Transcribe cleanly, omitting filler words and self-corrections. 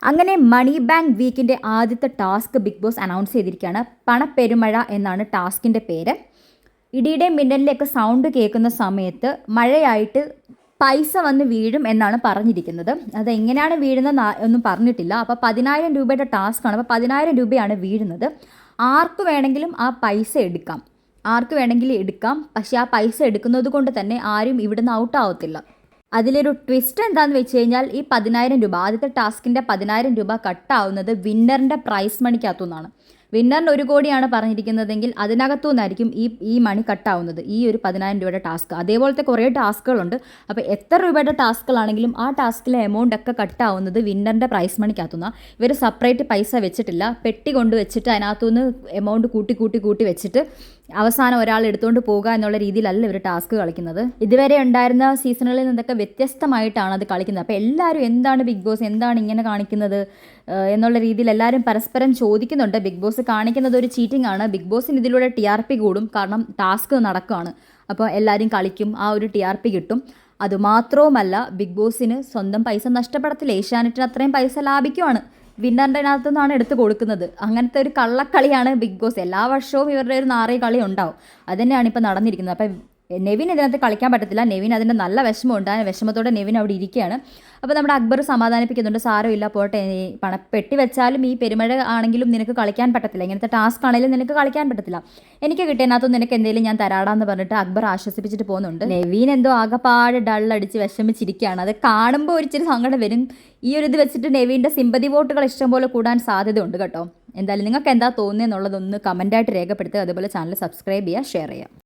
അങ്ങനെ മണി ബാങ്ക് വീക്കിൻ്റെ ആദ്യത്തെ task big boss announce ചെയ്തിരിക്കുകയാണ്. പണപ്പെരുമഴ എന്നാണ് ടാസ്കിൻ്റെ പേര്. ഇടിയുടെയും മിന്നലിൻ്റെയൊക്കെ സൗണ്ട് കേൾക്കുന്ന സമയത്ത് മഴയായിട്ട് പൈസ വന്ന് വീഴും എന്നാണ് പറഞ്ഞിരിക്കുന്നത്. അതെങ്ങനെയാണ് വീഴുന്നത് ഒന്നും പറഞ്ഞിട്ടില്ല. അപ്പോൾ 10,000 രൂപയുടെ ടാസ്ക്കാണ്. അപ്പോൾ 10,000 രൂപയാണ് വീഴുന്നത്. ആർക്ക് വേണമെങ്കിലും ആ പൈസ എടുക്കാം, പക്ഷേ ആ പൈസ എടുക്കുന്നത് കൊണ്ട് തന്നെ ആരും ഇവിടുന്ന് ഔട്ടാവത്തില്ല. അതിലൊരു ട്വിസ്റ്റ് എന്താണെന്ന് വെച്ച് കഴിഞ്ഞാൽ ഈ 10,000 രൂപ, ആദ്യത്തെ ടാസ്കിൻ്റെ 10,000 രൂപ കട്ടാവുന്നത് വിന്നറിൻ്റെ പ്രൈസ് മണിക്കകത്തുനിന്നാണ്. വിന്നറിന് 1 കോടിയാണ് പറഞ്ഞിരിക്കുന്നതെങ്കിൽ അതിനകത്തു നിന്നായിരിക്കും ഈ മണി കട്ടാവുന്നത്, ഈ ഒരു 10,000 രൂപയുടെ ടാസ്ക്. അതേപോലത്തെ കുറേ ടാസ്കുകളുണ്ട്. അപ്പോൾ എത്ര രൂപയുടെ ടാസ്കുകളാണെങ്കിലും ആ ടാസ്കിലെ എമൗണ്ട് ഒക്കെ കട്ടാവുന്നത് വിന്നറിൻ്റെ പ്രൈസ് മണിക്കകത്തുനിന്നാണ്. ഇവർ സെപ്പറേറ്റ് പൈസ വെച്ചിട്ടില്ല, പെട്ടി കൊണ്ട് വെച്ചിട്ട് അതിനകത്തുനിന്ന് എമൗണ്ട് കൂട്ടി വെച്ചിട്ട് അവസാനം ഒരാൾ എടുത്തുകൊണ്ട് പോകുക എന്നുള്ള രീതിയിലല്ല ഇവർ ടാസ്ക് കളിക്കുന്നത്. ഇതുവരെ ഉണ്ടായിരുന്ന സീസണുകളിൽ നിന്നൊക്കെ വ്യത്യസ്തമായിട്ടാണ് അത് കളിക്കുന്നത്. അപ്പോൾ എല്ലാവരും എന്താണ് ബിഗ് ബോസ്, എന്താണ് ഇങ്ങനെ കാണിക്കുന്നത് എന്നുള്ള രീതിയിൽ എല്ലാവരും പരസ്പരം ചോദിക്കുന്നുണ്ട്. ബിഗ് ബോസ് കാണിക്കുന്നത് ഒരു ചീറ്റിംഗ് ആണ്. ബിഗ് ബോസിന് ഇതിലൂടെ TRP കൂടും, കാരണം ടാസ്ക് നടക്കുകയാണ്. അപ്പോൾ എല്ലാവരും കളിക്കും, ആ ഒരു TRP കിട്ടും. അതുമാത്രവുമല്ല, ബിഗ് ബോസിന് സ്വന്തം പൈസ നഷ്ടപ്പെടത്തില്ല, ഏഷ്യാനെറ്റിന് അത്രയും പൈസ ലാഭിക്കുവാണ്. വിന്നറിൻ്റെ അകത്തു നിന്നാണ് എടുത്ത് കൊടുക്കുന്നത്. അങ്ങനത്തെ ഒരു കള്ളക്കളിയാണ് ബിഗ് ബോസ്. എല്ലാ വർഷവും ഇവരുടെ ഒരു നാറിയ കളി ഉണ്ടാവും. അതുതന്നെയാണ് ഇപ്പോൾ നടന്നിരിക്കുന്നത്. അപ്പം നെവിൻ ഇതിനകത്ത് കളിക്കാൻ പറ്റത്തില്ല. നെവിൻ അതിൻ്റെ നല്ല വിഷമമുണ്ട്. ആ വിഷമത്തോടെ നെവിൻ അവിടെ ഇരിക്കുകയാണ്. അപ്പോൾ നമ്മുടെ അക്ബർ സമാധാനിപ്പിക്കുന്നുണ്ട്, സാരമില്ല പോട്ടെ, പെട്ടി വെച്ചാലും ഈ പെരുമഴ ആണെങ്കിലും നിനക്ക് കളിക്കാൻ പറ്റത്തില്ല, ഇങ്ങനത്തെ ടാസ്ക് ആണെങ്കിലും നിനക്ക് കളിക്കാൻ പറ്റത്തില്ല, എനിക്ക് കിട്ടിയതിനകത്തും നിനക്ക് എന്തെങ്കിലും ഞാൻ തരാടാന്ന് പറഞ്ഞിട്ട് അക്ബർ ആശ്വസിപ്പിച്ചിട്ട് പോകുന്നുണ്ട്. നെവിൻ എന്തോ ആകെപ്പാട് ഡള്ളടിച്ച് വിഷമിച്ചിരിക്കുകയാണ്. അത് കാണുമ്പോൾ ഒരിച്ചിരി സങ്കടം വരും. ഈ ഒരു ഇത് വെച്ചിട്ട് നെവിൻ്റെ സിമ്പതി വോട്ടുകൾ ഇഷ്ടംപോലെ കൂടാൻ സാധ്യതയുണ്ട് കേട്ടോ. എന്തായാലും നിങ്ങൾക്ക് എന്താ തോന്നുന്നത് എന്നുള്ളതൊന്ന് കമൻറ്റായിട്ട് രേഖപ്പെടുത്തുക. അതുപോലെ ചാനൽ സബ്സ്ക്രൈബ് ചെയ്യുക, ഷെയർ ചെയ്യുക.